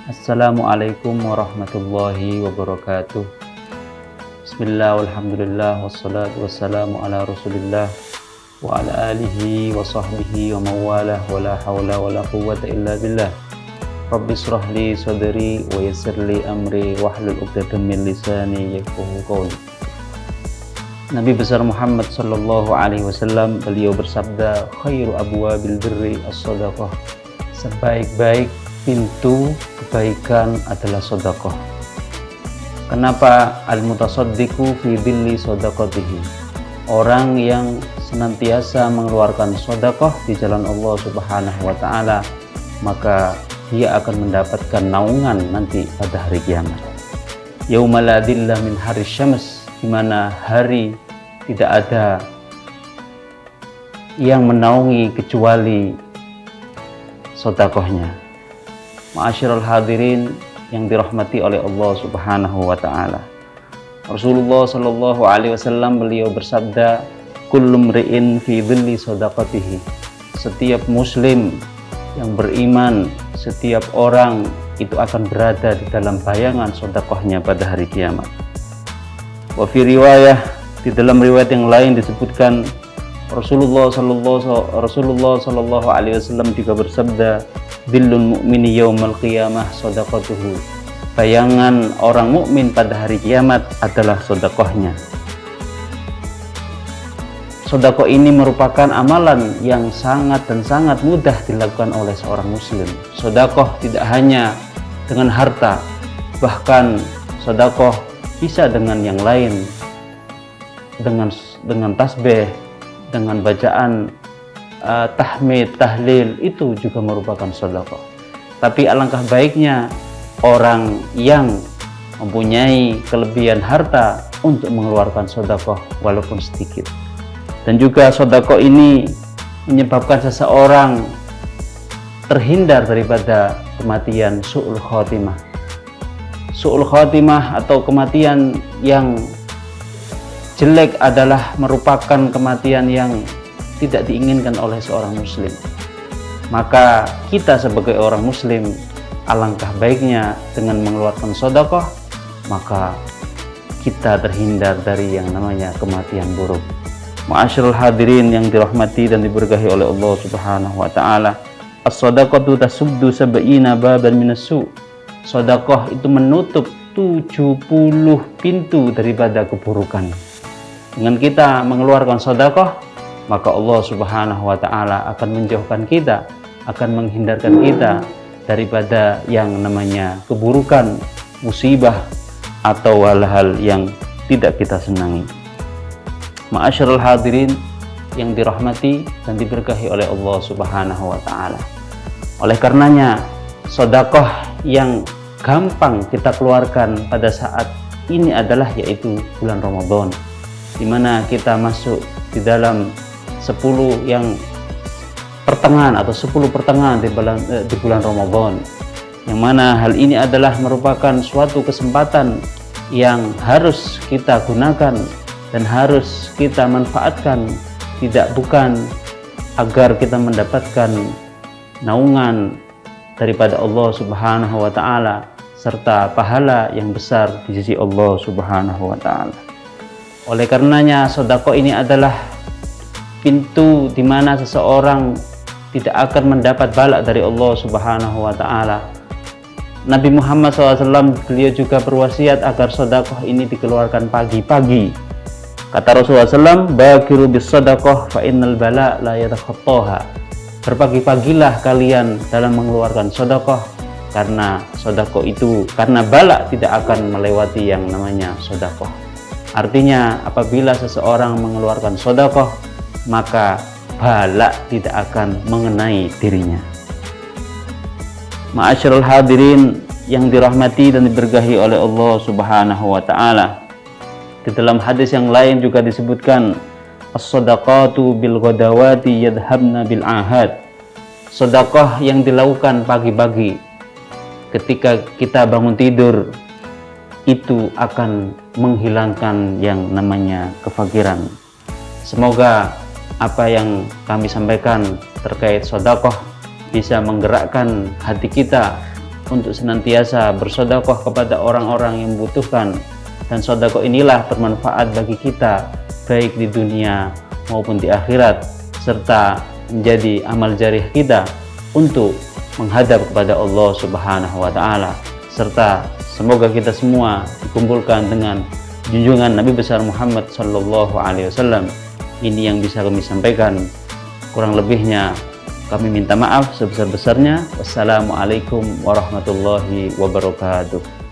Assalamualaikum warahmatullahi wabarakatuh. Bismillah, walhamdulillah, wassalatu wassalamu ala rasulillah wa ala alihi wa sahbihi wa mawalah wa la hawla wa la quwwata illa billah. Rabbi israh li sadri wa yassir li amri wahlul 'uqdatam min lisani yafqahu qawli. Nabi besar Muhammad sallallahu alaihi wasallam beliau bersabda, khairu abwabil birri as-shadaqah. Sebaik-baik pintu kebaikan adalah sedekah. Kenapa? Al-mutasaddiqu fi dhilli shadaqatihi. Orang yang senantiasa mengeluarkan sedekah di jalan Allah Subhanahu wa taala, maka dia akan mendapatkan naungan nanti pada hari kiamat. Yauma la dhilla min haris syams, di mana hari tidak ada yang menaungi kecuali sedekahnya. Ma'asyiral hadirin yang dirahmati oleh Allah Subhanahu wa taala. Rasulullah sallallahu alaihi wasallam beliau bersabda, kullu mri'in fi dhilli shadaqatihi. Setiap muslim yang beriman, setiap orang itu akan berada di dalam bayangan sedekahnya pada hari kiamat. Wa fi riwayah, di dalam riwayat yang lain disebutkan Rasulullah sallallahu alaihi wasallam juga bersabda, dhillul mu'mini yaumal qiyamah shadaqatuhu. Bayangan orang mukmin pada hari kiamat adalah sedekahnya. Sedekah ini merupakan amalan yang sangat mudah dilakukan oleh seorang muslim. Sedekah tidak hanya dengan harta, bahkan sedekah bisa dengan yang lain, dengan tasbih, dengan bacaan tahmid, tahlil, itu juga merupakan sedekah. Tapi alangkah baiknya orang yang mempunyai kelebihan harta untuk mengeluarkan sedekah walaupun sedikit. Dan juga sedekah ini menyebabkan seseorang terhindar daripada kematian su'ul khatimah. Su'ul khatimah atau kematian yang jelek adalah merupakan kematian yang tidak diinginkan oleh seorang muslim. Maka kita sebagai orang muslim, alangkah baiknya dengan mengeluarkan sedekah, maka kita terhindar dari yang namanya kematian buruk. Ma'asyiral hadirin yang dirahmati dan diberkahi oleh Allah Subhanahu wa taala, as-shadaqatu tasuddu sab'ina baban minas-su'. Sedekah itu menutup 70 pintu daripada keburukan. Dengan kita mengeluarkan sedekah, maka Allah Subhanahu wa taala akan menjauhkan kita, akan menghindarkan kita daripada yang namanya keburukan, musibah, atau hal-hal yang tidak kita senangi. Ma'asyiral hadirin yang dirahmati dan diberkahi oleh Allah Subhanahu wa taala. Oleh karenanya, sedekah yang gampang kita keluarkan pada saat ini adalah yaitu bulan Ramadan, di mana kita masuk di dalam 10 yang pertengahan atau 10 pertengahan di bulan Ramadan, yang mana hal ini adalah merupakan suatu kesempatan yang harus kita gunakan dan harus kita manfaatkan, bukan agar kita mendapatkan naungan daripada Allah Subhanahu wa taala serta pahala yang besar di sisi Allah Subhanahu wa taala. Oleh karenanya, sedekah ini adalah pintu di mana seseorang tidak akan mendapat bala dari Allah Subhanahu wa taala. Nabi Muhammad SAW beliau juga berwasiat agar sedekah ini dikeluarkan pagi-pagi. Kata Rasulullah SAW, bakiru bis sedekah fa innal bala la yatakhattaha. Berpagi-pagilah kalian dalam mengeluarkan sedekah, karena bala tidak akan melewati yang namanya sedekah. Artinya, apabila seseorang mengeluarkan sedekah, maka bala tidak akan mengenai dirinya. Ma'asyiral hadirin yang dirahmati dan diberkahi oleh Allah Subhanahu wa taala. Di dalam hadis yang lain juga disebutkan, as-shadaqatu bil ghadawati yadhhabna bil ahad. Sedekah yang dilakukan pagi-pagi ketika kita bangun tidur itu akan menghilangkan yang namanya kefakiran. Semoga apa yang kami sampaikan terkait sedekah bisa menggerakkan hati kita untuk senantiasa bersedekah kepada orang-orang yang membutuhkan, dan sedekah inilah bermanfaat bagi kita baik di dunia maupun di akhirat, serta menjadi amal jariah kita untuk menghadap kepada Allah Subhanahu wa taala. Serta semoga kita semua dikumpulkan dengan junjungan Nabi besar Muhammad sallallahu alaihi wasallam. Ini yang bisa kami sampaikan. Kurang lebihnya kami minta maaf sebesar-besarnya. Wassalamualaikum warahmatullahi wabarakatuh.